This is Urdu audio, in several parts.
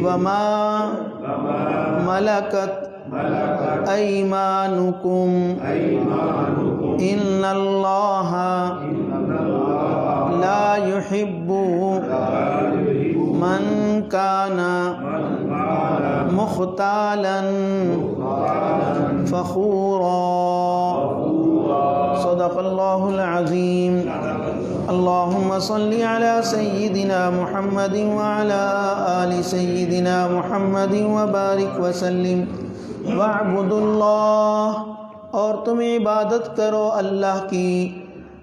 وما ملكت أيمانكم إن الله لا يحب من كان مختالا فخورا صدق اللہ العظیم اللہم صلی علی سیدنا محمد وعلی آل سیدنا محمد وبارک وسلم واعبدوا اللہ، اور تم عبادت کرو اللہ کی،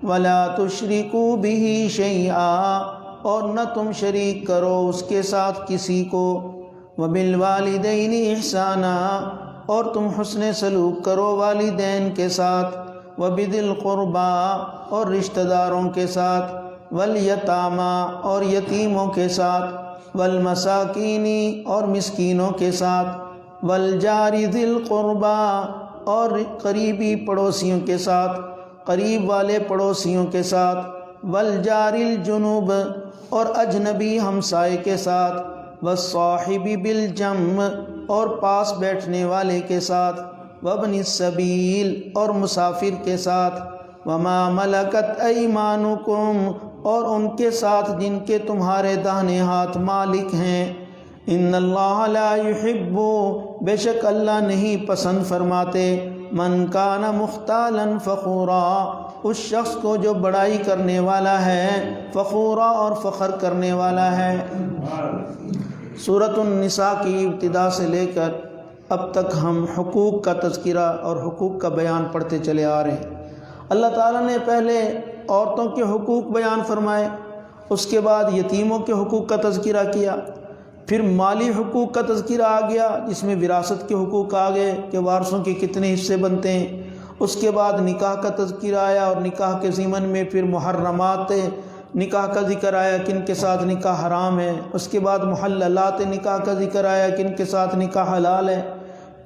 ولا تشرکوا بہ شیئا، اور نہ تم شریک کرو اس کے ساتھ کسی کو، وبالوالدین احسانا، اور تم حسن سلوک کرو والدین کے ساتھ، وبذی القربا، اور رشتہ داروں کے ساتھ، والیتاما، اور یتیموں کے ساتھ، والمساکین، اور مسکینوں کے ساتھ، والجار ذی القربا، اور قریبی پڑوسیوں کے ساتھ، قریب والے پڑوسیوں کے ساتھ، والجار الجنوب، اور اجنبی ہمسائے کے ساتھ، والصاحب بالجنب، اور پاس بیٹھنے والے کے ساتھ، وابن السبیل، اور مسافر کے ساتھ، وما ملکت ایمانکم، اور ان کے ساتھ جن کے تمہارے داہنے ہاتھ مالک ہیں، ان اللہ لا یحب، بے شک اللہ نہیں پسند فرماتے، من کان مختالا فخورا، اس شخص کو جو بڑائی کرنے والا ہے، فخورا، اور فخر کرنے والا ہے۔ سورۃ النساء کی ابتدا سے لے کر اب تک ہم حقوق کا تذکرہ اور حقوق کا بیان پڑھتے چلے آ رہے ہیں۔ اللہ تعالیٰ نے پہلے عورتوں کے حقوق بیان فرمائے، اس کے بعد یتیموں کے حقوق کا تذکرہ کیا، پھر مالی حقوق کا تذکرہ آ گیا جس میں وراثت کے حقوق آ گئے کہ وارثوں کے کتنے حصے بنتے ہیں، اس کے بعد نکاح کا تذکرہ آیا، اور نکاح کے ضمن میں پھر محرمات نکاح کا ذکر آیا، کن کے ساتھ نکاح حرام ہے، اس کے بعد محللات نکاح کا ذکر آیا، کن کے ساتھ نکاح حلال ہے،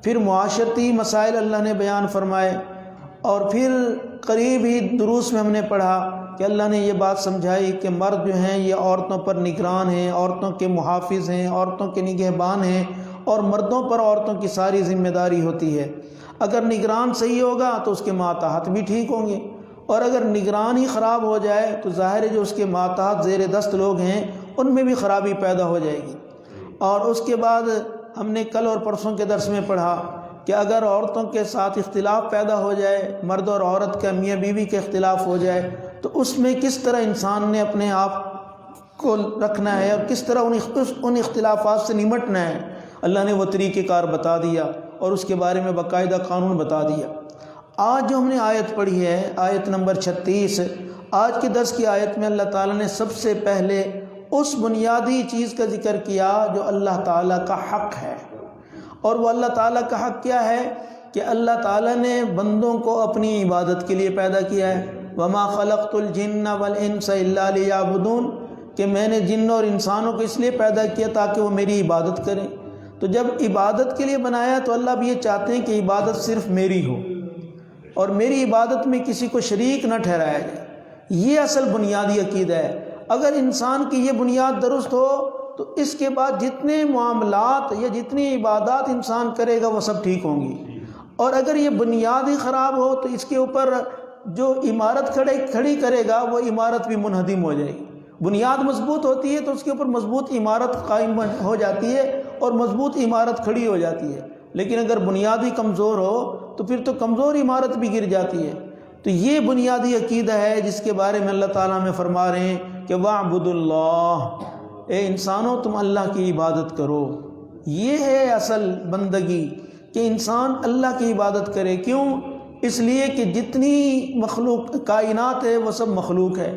پھر معاشرتی مسائل اللہ نے بیان فرمائے، اور پھر قریب ہی دروس میں ہم نے پڑھا کہ اللہ نے یہ بات سمجھائی کہ مرد جو ہیں یہ عورتوں پر نگران ہیں، عورتوں کے محافظ ہیں، عورتوں کے نگہبان ہیں، اور مردوں پر عورتوں کی ساری ذمہ داری ہوتی ہے۔ اگر نگران صحیح ہوگا تو اس کے ماتحت بھی ٹھیک ہوں گے، اور اگر نگران ہی خراب ہو جائے تو ظاہر ہے جو اس کے ماتحت زیر دست لوگ ہیں ان میں بھی خرابی پیدا ہو جائے گی۔ اور اس کے بعد ہم نے کل اور پرسوں کے درس میں پڑھا کہ اگر عورتوں کے ساتھ اختلاف پیدا ہو جائے، مرد اور عورت کا میاں بیوی کے اختلاف ہو جائے، تو اس میں کس طرح انسان نے اپنے آپ کو رکھنا ہے اور کس طرح ان اختلافات سے نمٹنا ہے، اللہ نے وہ طریقہ کار بتا دیا اور اس کے بارے میں باقاعدہ قانون بتا دیا۔ آج جو ہم نے آیت پڑھی ہے، آیت نمبر 36، آج کے درس کی آیت میں اللہ تعالیٰ نے سب سے پہلے اس بنیادی چیز کا ذکر کیا جو اللہ تعالیٰ کا حق ہے، اور وہ اللہ تعالیٰ کا حق کیا ہے کہ اللہ تعالیٰ نے بندوں کو اپنی عبادت کے لیے پیدا کیا ہے۔ وما خلقت الجن والانس الا لیعبدون، کہ میں نے جن اور انسانوں کو اس لیے پیدا کیا تاکہ وہ میری عبادت کریں۔ تو جب عبادت کے لیے بنایا تو اللہ بھی یہ چاہتے ہیں کہ عبادت صرف میری ہو اور میری عبادت میں کسی کو شریک نہ ٹھہرایا جائے۔ یہ اصل بنیادی عقیدہ ہے۔ اگر انسان کی یہ بنیاد درست ہو تو اس کے بعد جتنے معاملات یا جتنی عبادات انسان کرے گا وہ سب ٹھیک ہوں گی، اور اگر یہ بنیاد ہی خراب ہو تو اس کے اوپر جو عمارت کھڑی کرے گا وہ عمارت بھی منہدم ہو جائے گی۔ بنیاد مضبوط ہوتی ہے تو اس کے اوپر مضبوط عمارت قائم ہو جاتی ہے اور مضبوط عمارت کھڑی ہو جاتی ہے، لیکن اگر بنیاد ہی کمزور ہو تو پھر تو کمزور عمارت بھی گر جاتی ہے۔ تو یہ بنیادی عقیدہ ہے جس کے بارے میں اللہ تعالیٰ میں فرما رہے ہیں کہ وَاعْبُدُوا اللَّهَ، اے انسانوں تم اللہ کی عبادت کرو۔ یہ ہے اصل بندگی کہ انسان اللہ کی عبادت کرے۔ کیوں؟ اس لیے کہ جتنی مخلوق کائنات ہے وہ سب مخلوق ہے،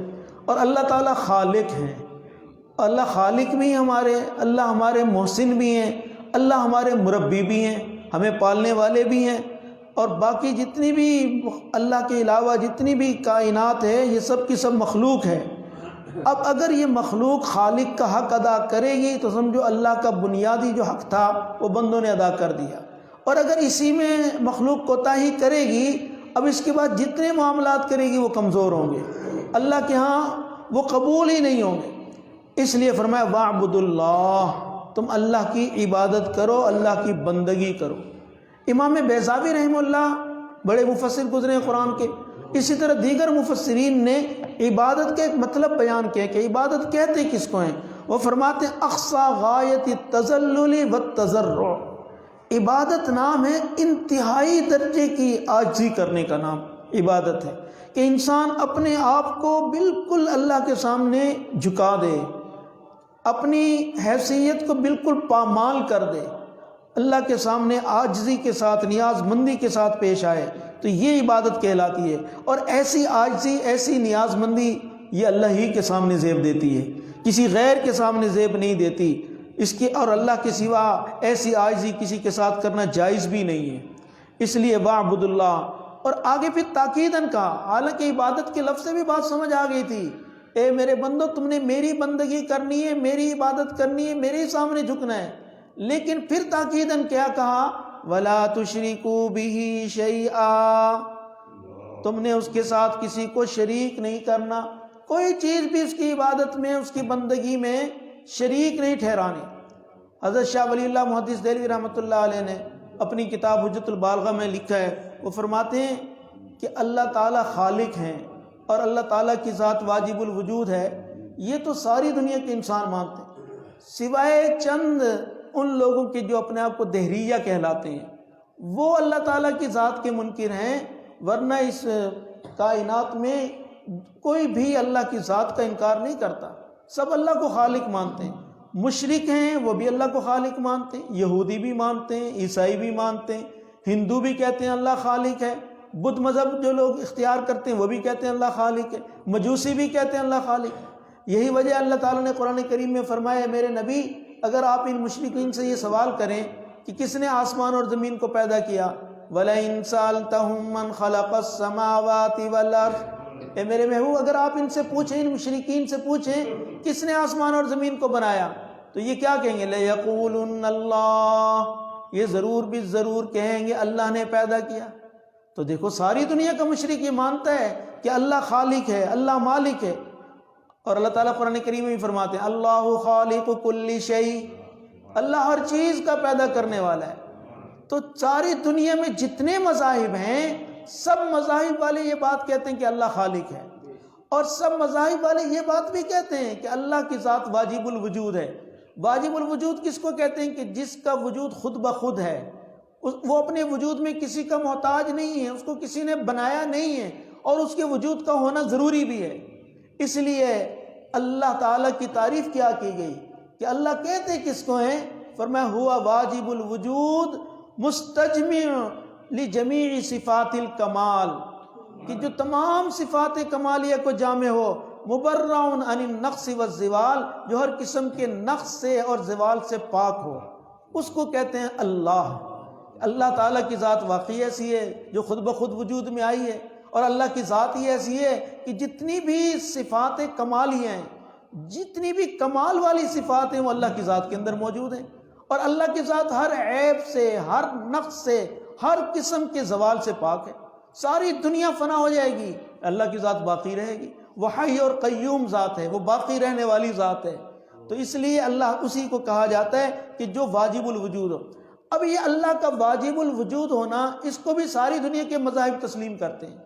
اور اللہ تعالیٰ خالق ہیں۔ اللہ خالق بھی ہمارے، اللہ ہمارے محسن بھی ہیں، اللہ ہمارے مربی بھی ہیں، ہمیں پالنے والے بھی ہیں، اور باقی جتنی بھی اللہ کے علاوہ جتنی بھی کائنات ہے یہ سب کی سب مخلوق ہے۔ اب اگر یہ مخلوق خالق کا حق ادا کرے گی تو سمجھو اللہ کا بنیادی جو حق تھا وہ بندوں نے ادا کر دیا، اور اگر اسی میں مخلوق کوتاہی کرے گی اب اس کے بعد جتنے معاملات کرے گی وہ کمزور ہوں گے، اللہ کے ہاں وہ قبول ہی نہیں ہوں گے۔ اس لیے فرمایا وَاعْبُدُوا اللَّہ، تم اللہ کی عبادت کرو، اللہ کی بندگی کرو۔ امام بیضاوی رحمہ اللہ بڑے مفسر گزرے قرآن کے، اسی طرح دیگر مفسرین نے عبادت کے ایک مطلب بیان کیا کہ عبادت کہتے کس کو ہیں۔ وہ فرماتے ہیں اقصی غایت التذلل والتضرع، عبادت نام ہے انتہائی درجے کی عاجزی کرنے کا نام عبادت ہے، کہ انسان اپنے آپ کو بالکل اللہ کے سامنے جھکا دے، اپنی حیثیت کو بالکل پامال کر دے، اللہ کے سامنے عاجزی کے ساتھ نیاز مندی کے ساتھ پیش آئے، تو یہ عبادت کہلاتی ہے۔ اور ایسی عاجزی، ایسی نیاز مندی یہ اللہ ہی کے سامنے زیب دیتی ہے، کسی غیر کے سامنے زیب نہیں دیتی اس کی، اور اللہ کے سوا ایسی عاجزی کسی کے ساتھ کرنا جائز بھی نہیں ہے۔ اس لیے وَاعْبُدُوا اللَّہ، اور آگے پھر تاکیداً کہا، حالانکہ عبادت کے لفظ سے بھی بات سمجھ آ گئی تھی، اے میرے بندو تم نے میری بندگی کرنی ہے، میری عبادت کرنی ہے، میرے سامنے جھکنا ہے، لیکن پھر تاکیداً کیا کہا، وَلَا تُشْرِكُوا بِهِ شَيْئًا، تم نے اس کے ساتھ کسی کو شریک نہیں کرنا، کوئی چیز بھی اس کی عبادت میں، اس کی بندگی میں شریک نہیں ٹھہرانی۔ حضرت شاہ ولی اللہ محدث دہلوی رحمۃ اللہ علیہ نے اپنی کتاب حجت البالغہ میں لکھا ہے، وہ فرماتے ہیں کہ اللہ تعالیٰ خالق ہیں اور اللہ تعالیٰ کی ذات واجب الوجود ہے، یہ تو ساری دنیا کے انسان مانتے ہیں، سوائے چند ان لوگوں کے جو اپنے آپ کو دہریہ کہلاتے ہیں، وہ اللہ تعالیٰ کی ذات کے منکر ہیں، ورنہ اس کائنات میں کوئی بھی اللہ کی ذات کا انکار نہیں کرتا، سب اللہ کو خالق مانتے ہیں۔ مشرک ہیں وہ بھی اللہ کو خالق مانتے ہیں، یہودی بھی مانتے ہیں، عیسائی بھی مانتے ہیں، ہندو بھی کہتے ہیں اللہ خالق ہے، بدھ مذہب جو لوگ اختیار کرتے ہیں وہ بھی کہتے ہیں اللہ خالق ہے، مجوسی بھی کہتے ہیں اللہ خالق ہے۔ یہی وجہ اللہ تعالیٰ نے قرآن کریم میں فرمایا، میرے نبی اگر آپ ان مشرکین سے یہ سوال کریں کہ کس نے آسمان اور زمین کو پیدا کیا، وَلَئِن سَأَلْتَهُم مَّن خَلَقَ السَّمَاوَاتِ وَالْأَرْضَ، اے میرے محبوب اگر آپ ان سے پوچھیں، ان مشرکین سے پوچھیں کس نے آسمان اور زمین کو بنایا، تو یہ کیا کہیں گے، لَيَقُولُنَّ اللَّهُ، یہ ضرور بھی ضرور کہیں گے اللہ نے پیدا کیا۔ تو دیکھو ساری دنیا کا مشرک یہ مانتا ہے کہ اللہ خالق ہے، اللہ مالک ہے، اور اللہ تعالیٰ قرآن کریم میں فرماتے ہیں اللہ خالق کل شیء، اللہ ہر چیز کا پیدا کرنے والا ہے۔ تو ساری دنیا میں جتنے مذاہب ہیں سب مذاہب والے یہ بات کہتے ہیں کہ اللہ خالق ہے، اور سب مذاہب والے یہ بات بھی کہتے ہیں کہ اللہ کی ذات واجب الوجود ہے۔ واجب الوجود کس کو کہتے ہیں، کہ جس کا وجود خود بخود ہے، وہ اپنے وجود میں کسی کا محتاج نہیں ہے، اس کو کسی نے بنایا نہیں ہے، اور اس کے وجود کا ہونا ضروری بھی ہے۔ اس لیے اللہ تعالیٰ کی تعریف کیا کی گئی کہ اللہ کہتے کس کو ہیں، فرمایا ہوا واجب الوجود مستجمع لجمیع صفات الکمال، کہ جو تمام صفات کمالیہ کو جامع ہو، مبرع عن النقص والزوال، جو ہر قسم کے نقص سے اور زوال سے پاک ہو، اس کو کہتے ہیں اللہ۔ اللہ تعالیٰ کی ذات واقعی ایسی ہے جو خود بخود وجود میں آئی ہے، اور اللہ کی ذات ہی ایسی ہے کہ جتنی بھی صفات کمالیہ ہیں، جتنی بھی کمال والی صفات ہیں وہ اللہ کی ذات کے اندر موجود ہیں، اور اللہ کی ذات ہر عیب سے، ہر نقص سے، ہر قسم کے زوال سے پاک ہے۔ ساری دنیا فنا ہو جائے گی، اللہ کی ذات باقی رہے گی، وہ حی اور قیوم ذات ہے، وہ باقی رہنے والی ذات ہے۔ تو اس لیے اللہ اسی کو کہا جاتا ہے کہ جو واجب الوجود ہو۔ اب یہ اللہ کا واجب الوجود ہونا، اس کو بھی ساری دنیا کے مذاہب تسلیم کرتے ہیں،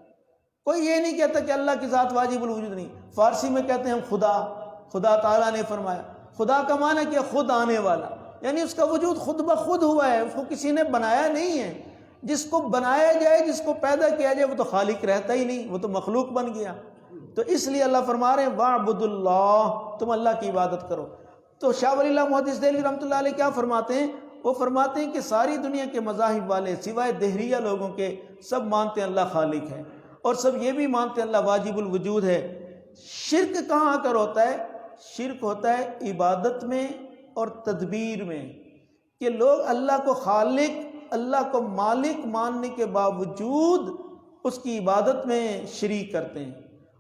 کوئی یہ نہیں کہتا کہ اللہ کی ذات واجب الوجود نہیں۔ فارسی میں کہتے ہیں خدا، خدا تعالیٰ نے فرمایا، خدا کا معنی کہ خود آنے والا، یعنی اس کا وجود خود بخود ہوا ہے، اس کو کسی نے بنایا نہیں ہے۔ جس کو بنایا جائے، جس کو پیدا کیا جائے، وہ تو خالق رہتا ہی نہیں، وہ تو مخلوق بن گیا۔ تو اس لیے اللہ فرما رہے ہیں وَاعْبُدُوا اللَّہ، تم اللہ کی عبادت کرو۔ تو شاہ ولی اللہ محدث دہلوی رحمۃ اللہ علیہ کیا فرماتے ہیں، وہ فرماتے ہیں کہ ساری دنیا کے مذاہب والے سوائے دہریہ لوگوں کے سب مانتے ہیں اللہ خالق ہے، اور سب یہ بھی مانتے ہیں اللہ واجب الوجود ہے۔ شرک کہاں کر ہوتا ہے، شرک ہوتا ہے عبادت میں اور تدبیر میں، کہ لوگ اللہ کو خالق، اللہ کو مالک ماننے کے باوجود اس کی عبادت میں شریک کرتے ہیں۔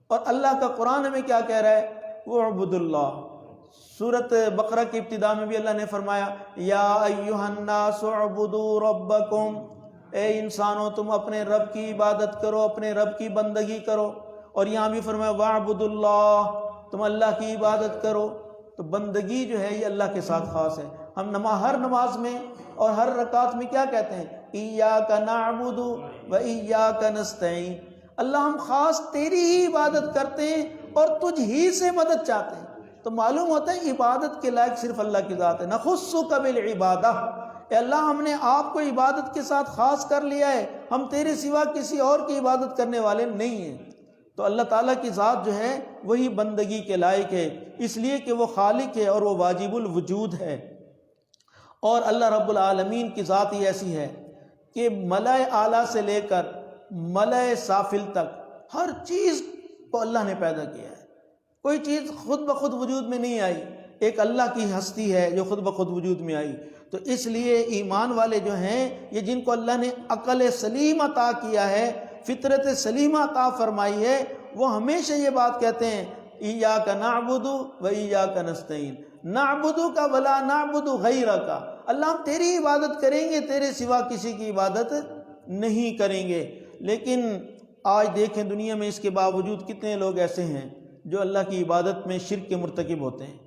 اور اللہ کا قرآن ہمیں کیا کہہ رہا ہے، وَاعْبُدُوا اللَّہ۔ سورۃ بقرہ کی ابتدا میں بھی اللہ نے فرمایا یا ایھا الناس اعبدوا ربکم، اے انسانوں تم اپنے رب کی عبادت کرو، اپنے رب کی بندگی کرو۔ اور یہاں بھی فرمایا وَاعْبُدُوا اللَّہ، تم اللہ کی عبادت کرو۔ تو بندگی جو ہے یہ اللہ کے ساتھ خاص ہے. ہم ہر نماز میں اور ہر رکعت میں کیا کہتے ہیں؟ ایاک نعبد و ایاک نستعین. اللہ ہم خاص تیری ہی عبادت کرتے ہیں اور تجھ ہی سے مدد چاہتے ہیں. تو معلوم ہوتا ہے عبادت کے لائق صرف اللہ کی ذات ہے. نخصک بالعبادہ، اے اللہ ہم نے آپ کو عبادت کے ساتھ خاص کر لیا ہے، ہم تیرے سوا کسی اور کی عبادت کرنے والے نہیں ہیں. تو اللہ تعالیٰ کی ذات جو ہے وہی بندگی کے لائق ہے، اس لیے کہ وہ خالق ہے اور وہ واجب الوجود ہے. اور اللہ رب العالمین کی ذات ہی ایسی ہے کہ ملائے اعلیٰ سے لے کر ملائے سافل تک ہر چیز کو اللہ نے پیدا کیا ہے. کوئی چیز خود بخود وجود میں نہیں آئی، ایک اللہ کی ہستی ہے جو خود بخود وجود میں آئی. تو اس لیے ایمان والے جو ہیں یہ جن کو اللہ نے عقل سلیم عطا کیا ہے، فطرت سلیمہ عطا فرمائی ہے، وہ ہمیشہ یہ بات کہتے ہیں ایاک نعبد و ایاک نستعین. نعبد کا ولا نعبد غیرک، اللہ ہم تیری عبادت کریں گے، تیرے سوا کسی کی عبادت نہیں کریں گے. لیکن آج دیکھیں دنیا میں اس کے باوجود کتنے لوگ ایسے ہیں جو اللہ کی عبادت میں شرک کے مرتکب ہوتے ہیں.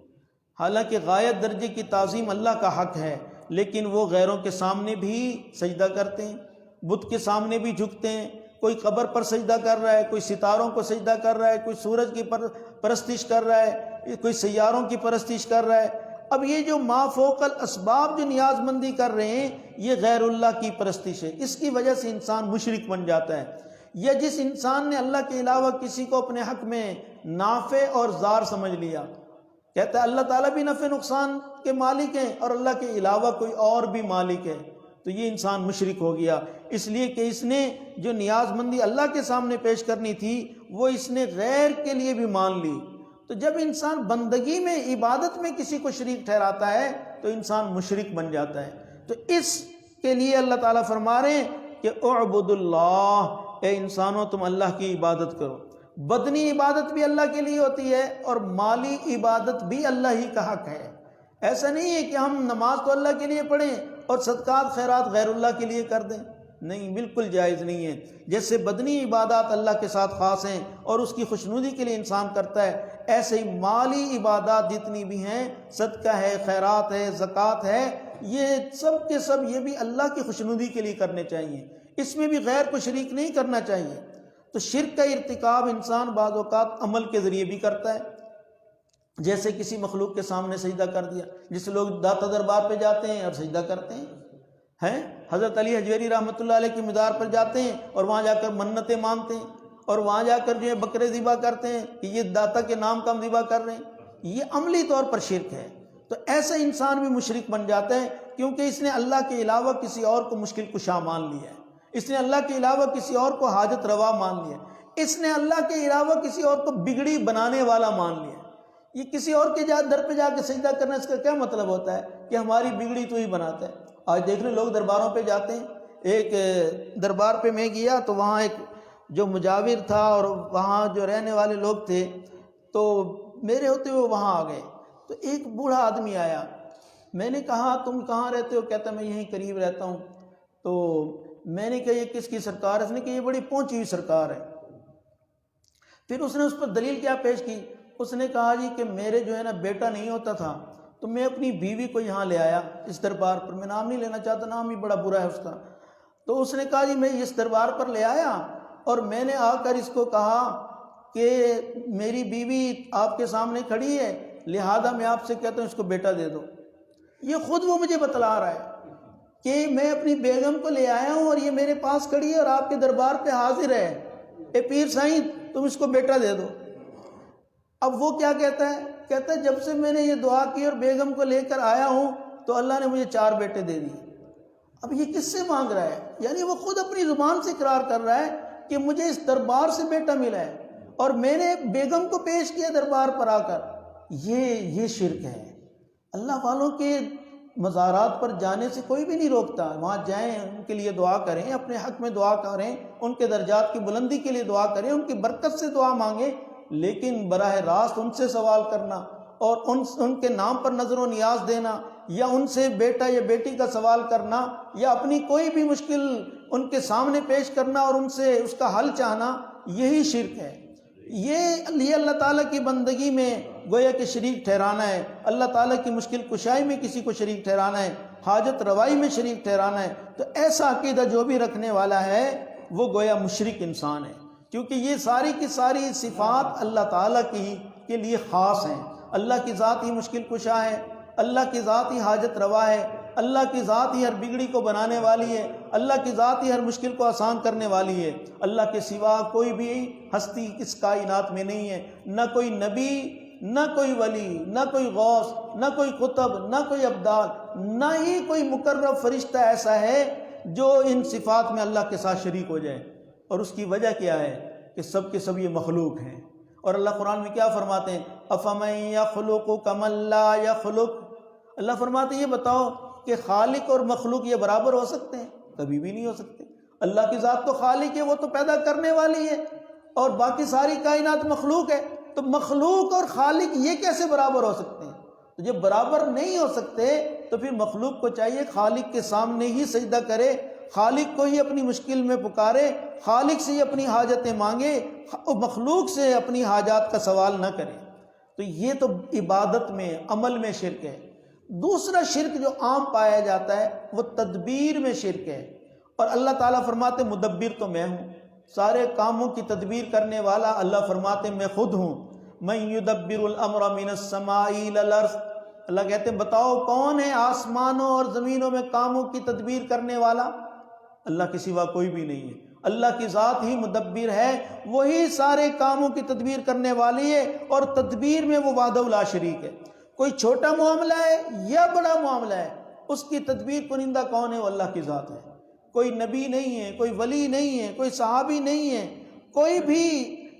حالانکہ غایت درجے کی تعظیم اللہ کا حق ہے، لیکن وہ غیروں کے سامنے بھی سجدہ کرتے ہیں، بت کے سامنے بھی جھکتے ہیں. کوئی قبر پر سجدہ کر رہا ہے، کوئی ستاروں کو سجدہ کر رہا ہے، کوئی سورج کی پرستش کر رہا ہے، کوئی سیاروں کی پرستش کر رہا ہے. اب یہ جو ما فوق الاسباب جو نیاز مندی کر رہے ہیں یہ غیر اللہ کی پرستش ہے. اس کی وجہ سے انسان مشرک بن جاتا ہے. یا جس انسان نے اللہ کے علاوہ کسی کو اپنے حق میں نافع اور ضار سمجھ لیا، کہتا ہے اللہ تعالیٰ بھی نفع نقصان کے مالک ہیں اور اللہ کے علاوہ کوئی اور بھی مالک ہے، تو یہ انسان مشرک ہو گیا. اس لیے کہ اس نے جو نیاز مندی اللہ کے سامنے پیش کرنی تھی وہ اس نے غیر کے لیے بھی مان لی. تو جب انسان بندگی میں عبادت میں کسی کو شریک ٹھہراتا ہے تو انسان مشرک بن جاتا ہے. تو اس کے لیے اللہ تعالیٰ فرما رہے ہیں کہ اعبد اللہ، اے انسانوں تم اللہ کی عبادت کرو. بدنی عبادت بھی اللہ کے لیے ہوتی ہے اور مالی عبادت بھی اللہ ہی کا حق ہے. ایسا نہیں ہے کہ ہم نماز تو اللہ کے لیے پڑھیں اور صدقات خیرات غیر اللہ کے لیے کر دیں، نہیں، بالکل جائز نہیں ہے. جیسے بدنی عبادات اللہ کے ساتھ خاص ہیں اور اس کی خوشنودی کے لیے انسان کرتا ہے، ایسے ہی مالی عبادات جتنی بھی ہیں، صدقہ ہے، خیرات ہے، زکوٰۃ ہے، یہ سب کے سب یہ بھی اللہ کی خوشنودی کے لیے کرنے چاہیے. اس میں بھی غیر کو شریک نہیں کرنا چاہیے. تو شرک کا ارتکاب انسان بعض اوقات عمل کے ذریعے بھی کرتا ہے، جیسے کسی مخلوق کے سامنے سجدہ کر دیا. جس لوگ داتا دربار پہ جاتے ہیں اور سجدہ کرتے ہیں، حضرت علی حجویری رحمۃ اللہ علیہ کی مزار پر جاتے ہیں اور وہاں جا کر منتیں مانگتے ہیں اور وہاں جا کر جو ہے بکرے ذبح کرتے ہیں کہ یہ داتا کے نام کا ہم ذبح کر رہے ہیں. یہ عملی طور پر شرک ہے. تو ایسا انسان بھی مشرک بن جاتا ہے کیونکہ اس نے اللہ کے علاوہ کسی اور کو مشکل کشا مان لیا ہے، اس نے اللہ کے علاوہ کسی اور کو حاجت روا مان لیا، اس نے اللہ کے علاوہ کسی اور کو بگڑی بنانے والا مان لیا. یہ کسی اور کے در پہ جا کے سجدہ کرنا، اس کا کیا مطلب ہوتا ہے کہ ہماری بگڑی تو ہی بناتا ہے. آج دیکھ رہے لوگ درباروں پہ جاتے ہیں. ایک دربار پہ میں گیا تو وہاں ایک جو مجاور تھا اور وہاں جو رہنے والے لوگ تھے تو میرے ہوتے ہوئے وہاں آ گئے. تو ایک بوڑھا آدمی آیا، میں نے کہا تم کہاں رہتے ہو؟ کہتا میں یہیں قریب رہتا ہوں. تو میں نے کہا یہ کس کی سرکار ہے؟ اس نے کہا یہ بڑی پہنچی ہوئی سرکار ہے. پھر اس نے اس پر دلیل کیا پیش کی؟ اس نے کہا جی کہ میرے جو ہے نا بیٹا نہیں ہوتا تھا تو میں اپنی بیوی کو یہاں لے آیا اس دربار پر. میں نام نہیں لینا چاہتا، نام ہی بڑا برا ہے اس کا. تو اس نے کہا جی میں اس دربار پر لے آیا اور میں نے آ کر اس کو کہا کہ میری بیوی آپ کے سامنے کھڑی ہے، لہذا میں آپ سے کہتا ہوں اس کو بیٹا دے دو. یہ خود وہ مجھے بتلا رہا ہے کہ میں اپنی بیگم کو لے آیا ہوں اور یہ میرے پاس کھڑی ہے اور آپ کے دربار پہ حاضر ہے، اے پیر سائیں تم اس کو بیٹا دے دو. اب وہ کیا کہتا ہے؟ کہتا ہے جب سے میں نے یہ دعا کی اور بیگم کو لے کر آیا ہوں تو اللہ نے مجھے 4 بیٹے دے دیے. اب یہ کس سے مانگ رہا ہے؟ یعنی وہ خود اپنی زبان سے اقرار کر رہا ہے کہ مجھے اس دربار سے بیٹا ملا ہے اور میں نے بیگم کو پیش کیا دربار پر آ کر. یہ شرک ہے. اللہ والوں کے مزارات پر جانے سے کوئی بھی نہیں روکتا، وہاں جائیں، ان کے لیے دعا کریں، اپنے حق میں دعا کریں، ان کے درجات کی بلندی کے لیے دعا کریں، ان کی برکت سے دعا مانگیں. لیکن براہ راست ان سے سوال کرنا اور ان کے نام پر نظر و نیاز دینا یا ان سے بیٹا یا بیٹی کا سوال کرنا یا اپنی کوئی بھی مشکل ان کے سامنے پیش کرنا اور ان سے اس کا حل چاہنا، یہی شرک ہے. یہ اللہ تعالیٰ کی بندگی میں گویا کہ شریک ٹھہرانا ہے، اللہ تعالیٰ کی مشکل کشائی میں کسی کو شریک ٹھہرانا ہے، حاجت روائی میں شریک ٹھہرانا ہے، تو ایسا عقیدہ جو بھی رکھنے والا ہے وہ گویا مشرک انسان ہے، کیونکہ یہ ساری کی ساری صفات اللہ تعالیٰ کی کے لیے خاص ہیں۔ اللہ کی ذات ہی مشکل کشا ہے، اللہ کی ذات ہی حاجت روا ہے، اللہ کی ذات ہی ہر بگڑی کو بنانے والی ہے، اللہ کی ذات ہی ہر مشکل کو آسان کرنے والی ہے۔ اللہ کے سوا کوئی بھی ہستی اس کائنات میں نہیں ہے، نہ کوئی نبی، نہ کوئی ولی، نہ کوئی غوث، نہ کوئی قطب، نہ کوئی ابدال، نہ ہی کوئی مقرب فرشتہ ایسا ہے جو ان صفات میں اللہ کے ساتھ شریک ہو جائے۔ اور اس کی وجہ کیا ہے کہ سب کے سب یہ مخلوق ہیں۔ اور اللہ قرآن میں کیا فرماتے ہیں؟ أَفَمَن يَخْلُقُ كَمَن لَّا يَخْلُقُ۔ اللہ فرماتے ہیں یہ بتاؤ کہ خالق اور مخلوق یہ برابر ہو سکتے ہیں؟ کبھی بھی نہیں ہو سکتے۔ اللہ کی ذات تو خالق ہے، وہ تو پیدا کرنے والی ہے، اور باقی ساری کائنات مخلوق ہے، تو مخلوق اور خالق یہ کیسے برابر ہو سکتے ہیں؟ تو جب برابر نہیں ہو سکتے تو پھر مخلوق کو چاہیے خالق کے سامنے ہی سجدہ کرے، خالق کو ہی اپنی مشکل میں پکارے، خالق سے ہی اپنی حاجتیں مانگے، مخلوق سے اپنی حاجات کا سوال نہ کرے۔ تو یہ تو عبادت میں، عمل میں شرک ہے۔ دوسرا شرک جو عام پایا جاتا ہے وہ تدبیر میں شرک ہے، اور اللہ تعالیٰ فرماتے مدبر تو میں ہوں، سارے کاموں کی تدبیر کرنے والا اللہ فرماتے میں خود ہوں۔ من یدبر الامر من السماء الی الارض، اللہ کہتے ہیں بتاؤ کون ہے آسمانوں اور زمینوں میں کاموں کی تدبیر کرنے والا؟ اللہ کے سوا کوئی بھی نہیں ہے۔ اللہ کی ذات ہی مدبر ہے، وہی سارے کاموں کی تدبیر کرنے والی ہے، اور تدبیر میں وہ وحدہ لا شریک ہے۔ کوئی چھوٹا معاملہ ہے یا بڑا معاملہ ہے، اس کی تدبیر کنندہ کون ہے؟ وہ اللہ کی ذات ہے۔ کوئی نبی نہیں ہے، کوئی ولی نہیں ہے، کوئی صحابی نہیں ہے، کوئی بھی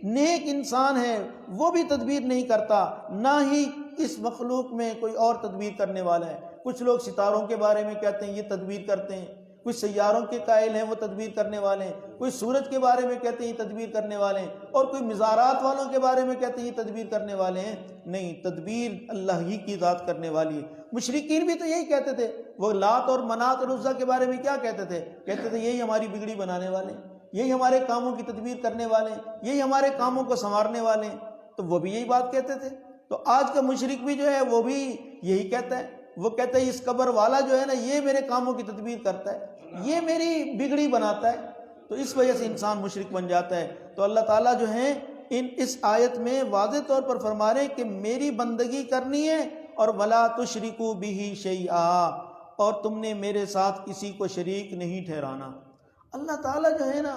نیک انسان ہے وہ بھی تدبیر نہیں کرتا، نہ ہی اس مخلوق میں کوئی اور تدبیر کرنے والا ہے۔ کچھ لوگ ستاروں کے بارے میں کہتے ہیں یہ تدبیر کرتے ہیں، کچھ سیاروں کے قائل ہیں وہ تدبیر کرنے والے ہیں، کوئی سورج کے بارے میں کہتے ہیں یہ تدبیر کرنے والے ہیں، اور کوئی مزارات والوں کے بارے میں کہتے ہیں یہ تدبیر کرنے والے ہیں۔ نہیں، تدبیر اللہ ہی کی ذات کرنے والی ہے۔ مشرکین بھی تو یہی کہتے تھے، وہ لات اور منات اور عزیٰ کے بارے میں کیا کہتے تھے؟ کہتے تھے یہی ہماری بگڑی بنانے والے ہیں، یہی ہمارے کاموں کی تدبیر کرنے والے ہیں، یہی ہمارے کاموں کو سنوارنے والے ہیں۔ تو وہ بھی یہی بات کہتے تھے۔ تو آج کا مشرک بھی جو ہے وہ بھی یہی کہتا ہے، وہ کہتا ہے اس قبر والا جو ہے نا یہ میرے کاموں کی تدبیر کرتا ہے، یہ میری بگڑی بناتا ہے۔ تو اس وجہ سے انسان مشرک بن جاتا ہے۔ تو اللہ تعالیٰ جو ہیں اس آیت میں واضح طور پر فرما رہے ہیں کہ میری بندگی کرنی ہے، اور وَلَا تُشْرِكُوا بِهِ شَيْئًا، اور تم نے میرے ساتھ کسی کو شریک نہیں ٹھہرانا۔ اللہ تعالیٰ جو ہے نا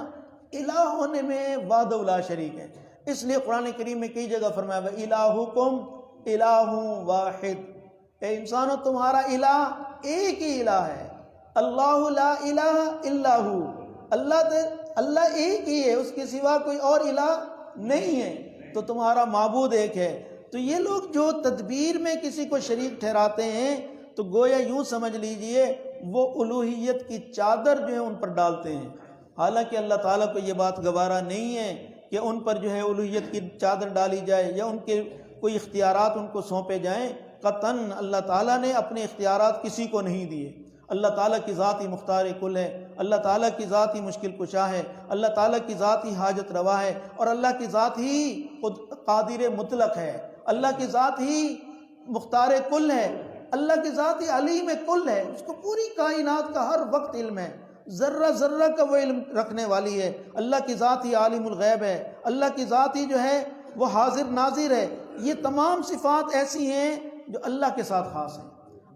الہ ہونے میں وحدہ لا شریک ہے، اس لیے قرآن کریم میں کئی جگہ فرمایا وَإِلَٰهُكُمْ إِلَٰهٌ وَاحِدٌ، اے انسانوں تمہارا الہ ایک ہی الہ ہے، اللہ لا الہ الا ہو، اللہ ایک ہی ہے، اس کے سوا کوئی اور الہ نہیں ہے، تو تمہارا معبود ایک ہے۔ تو یہ لوگ جو تدبیر میں کسی کو شریک ٹھہراتے ہیں تو گویا یوں سمجھ لیجئے وہ الوہیت کی چادر جو ہے ان پر ڈالتے ہیں، حالانکہ اللہ تعالیٰ کو یہ بات گوارا نہیں ہے کہ ان پر جو ہے الوہیت کی چادر ڈالی جائے یا ان کے کوئی اختیارات ان کو سونپے جائیں۔ قطعاً اللہ تعالیٰ نے اپنے اختیارات کسی کو نہیں دیے۔ اللہ تعالیٰ کی ذات ہی مختار کل ہے، اللہ تعالیٰ کی ذات ہی مشکل کشا ہے، اللہ تعالیٰ کی ذات ہی حاجت روا ہے، اور اللہ کی ذات ہی قادر مطلق ہے، اللہ کی ذات ہی مختار کل ہے، اللہ کی ذات ہی علیم کل ہے، اس کو پوری کائنات کا ہر وقت علم ہے، ذرہ ذرہ کا وہ علم رکھنے والی ہے۔ اللہ کی ذات ہی عالم الغیب ہے، اللہ کی ذات ہی جو ہے وہ حاضر ناظر ہے۔ یہ تمام صفات ایسی ہیں جو اللہ کے ساتھ خاص ہیں۔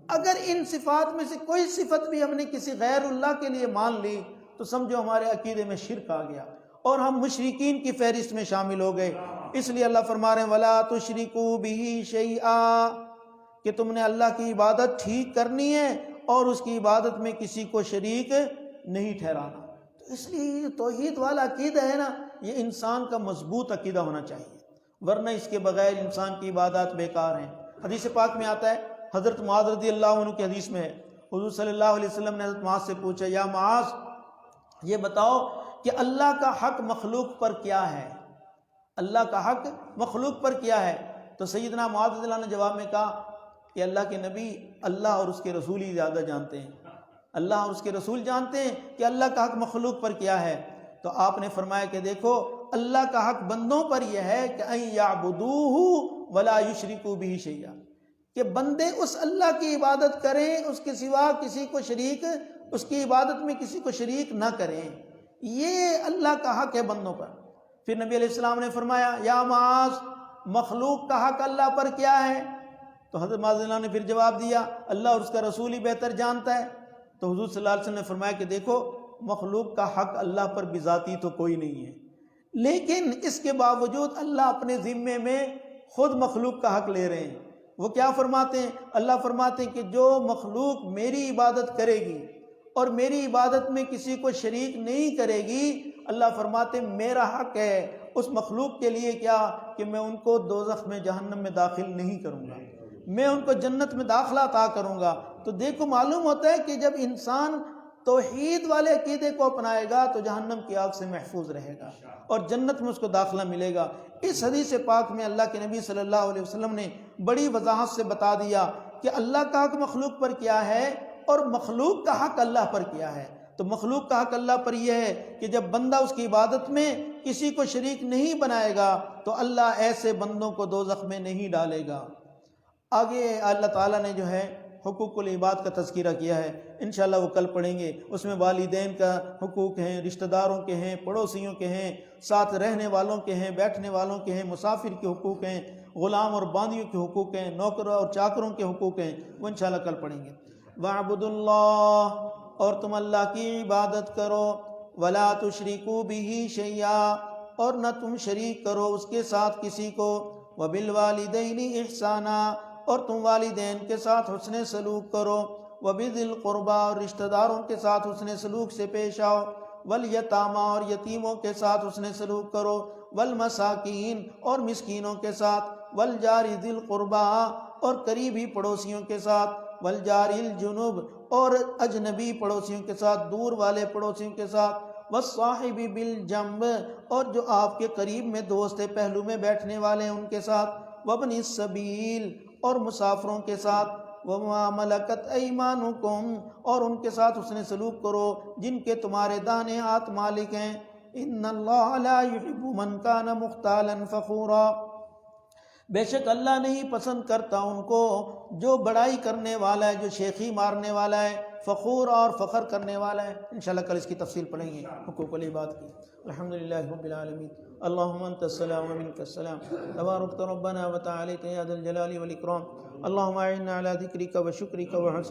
اگر ان صفات میں سے کوئی صفت بھی ہم نے کسی غیر اللہ کے لیے مان لی تو سمجھو ہمارے عقیدے میں شرک آ گیا اور ہم مشرکین کی فہرست میں شامل ہو گئے۔ اس لیے اللہ فرما رہے ہیں وَلَا تُشْرِكُوا بِهِ شَيْئًا، کہ تم نے اللہ کی عبادت ٹھیک کرنی ہے اور اس کی عبادت میں کسی کو شریک نہیں ٹھہرانا۔ تو اس لیے یہ توحید والا عقیدہ ہے نا، یہ انسان کا مضبوط عقیدہ ہونا چاہیے، ورنہ اس کے بغیر انسان کی عبادات بیکار ہیں۔ حدیث پاک میں آتا ہے، حضرت معاذ رضی اللہ عنہ کی حدیث میں حضور صلی اللہ علیہ وسلم نے حضرت معاذ سے پوچھا یا معاذ یہ بتاؤ کہ اللہ کا حق مخلوق پر کیا ہے، اللہ کا حق مخلوق پر کیا ہے؟ تو سیدنا معاذ رضی اللہ عنہ نے جواب میں کہا کہ اللہ کے نبی اللہ اور اس کے رسول ہی زیادہ جانتے ہیں، اللہ اور اس کے رسول جانتے ہیں کہ اللہ کا حق مخلوق پر کیا ہے۔ تو آپ نے فرمایا کہ دیکھو اللہ کا حق بندوں پر یہ ہے کہ ان یعبدوہ ولا یشرکوا بہ شیئا، کہ بندے اس اللہ کی عبادت کریں، اس کے سوا کسی کو شریک، اس کی عبادت میں کسی کو شریک نہ کریں، یہ اللہ کا حق ہے بندوں پر۔ پھر نبی علیہ السلام نے فرمایا یا معاذ، مخلوق کا حق اللہ پر کیا ہے؟ تو حضرت معاذ نے پھر جواب دیا اللہ اور اس کا رسول ہی بہتر جانتا ہے۔ تو حضور صلی اللہ علیہ وسلم نے فرمایا کہ دیکھو، مخلوق کا حق اللہ پر بذاتی تو کوئی نہیں ہے، لیکن اس کے باوجود اللہ اپنے ذمے میں خود مخلوق کا حق لے رہے ہیں۔ وہ کیا فرماتے ہیں؟ اللہ فرماتے ہیں کہ جو مخلوق میری عبادت کرے گی اور میری عبادت میں کسی کو شریک نہیں کرے گی، اللہ فرماتے ہیں میرا حق ہے اس مخلوق کے لیے کیا کہ میں ان کو دوزخ میں، جہنم میں داخل نہیں کروں گا، میں ان کو جنت میں داخلہ عطا کروں گا۔ تو دیکھو معلوم ہوتا ہے کہ جب انسان توحید والے عقیدے کو اپنائے گا تو جہنم کی آگ سے محفوظ رہے گا اور جنت میں اس کو داخلہ ملے گا۔ اس حدیث پاک میں اللہ کے نبی صلی اللہ علیہ وسلم نے بڑی وضاحت سے بتا دیا کہ اللہ کا حق مخلوق پر کیا ہے اور مخلوق کا حق اللہ پر کیا ہے۔ تو مخلوق کا حق اللہ پر یہ ہے کہ جب بندہ اس کی عبادت میں کسی کو شریک نہیں بنائے گا تو اللہ ایسے بندوں کو دوزخ میں نہیں ڈالے گا۔ آگے اللہ تعالیٰ نے جو ہے حقوق العباد کا تذکرہ کیا ہے، انشاءاللہ وہ کل پڑھیں گے۔ اس میں والدین کا حقوق ہیں، رشتہ داروں کے ہیں، پڑوسیوں کے ہیں، ساتھ رہنے والوں کے ہیں، بیٹھنے والوں کے ہیں، مسافر کے حقوق ہیں، غلام اور باندیوں کے حقوق ہیں، نوکروں اور چاکروں کے حقوق ہیں، وہ انشاءاللہ کل پڑھیں گے۔ وَاعْبُدُوا اللَّهَ، اور تم اللہ کی عبادت کرو، وَلَا تُشْرِكُوا بِهِ شَيْئًا، اور نہ تم شریک کرو اس کے ساتھ کسی کو، وَبِالْوَالِدَيْنِ إِحْسَانًا، اور تم والدین کے ساتھ حسن سلوک کرو، وَبِذِي الْقُرْبَى، اور رشتہ داروں کے ساتھ حسن سلوک سے پیش آؤ، وَالْيَتَامَى، اور یتیموں کے ساتھ حسن سلوک کرو، وَالْمَسَاكِينَ، اور مسکینوں کے ساتھ، وَالْجَارِ ذِي الْقُرْبَى، اور قریبی پڑوسیوں کے ساتھ، وَالْجَارِ الْجُنُوبِ، اور اجنبی پڑوسیوں کے ساتھ، دور والے پڑوسیوں کے ساتھ، وَالصَّاحِبِ بِالْجَنبِ، اور جو آپ کے قریب میں دوست ہیں، پہلو میں بیٹھنے والے ہیں ان کے ساتھ، وَابْنِ السَّبِيلِ، اور مسافروں کے ساتھ، وَمَا مَلَكَتْ أَيْمَانُكُمْ، اور ان کے ساتھ حسن سلوک کرو جن کے تمہارے دانے ہاتھ مالک ہیں۔ إِنَّ اللَّهَ لَا يُحِبُّ مَنْ كَانَ مُخْتَالًا فَخُورًا، بے شک اللہ نہیں پسند کرتا ان کو جو بڑائی کرنے والا ہے، جو شیخی مارنے والا ہے، فخور اور فخر کرنے والا ہے۔ انشاءاللہ کل اس کی تفصیل پڑھیں گے حقوق العباد کی۔ الحمدللہ رب العالمین، اللہم انت السلام ومنک السلام، تبارکت ربنا وتعالیت یا ذا الجلال والاکرام، اللہم اعنا علی ذکرک وشکرک وحسن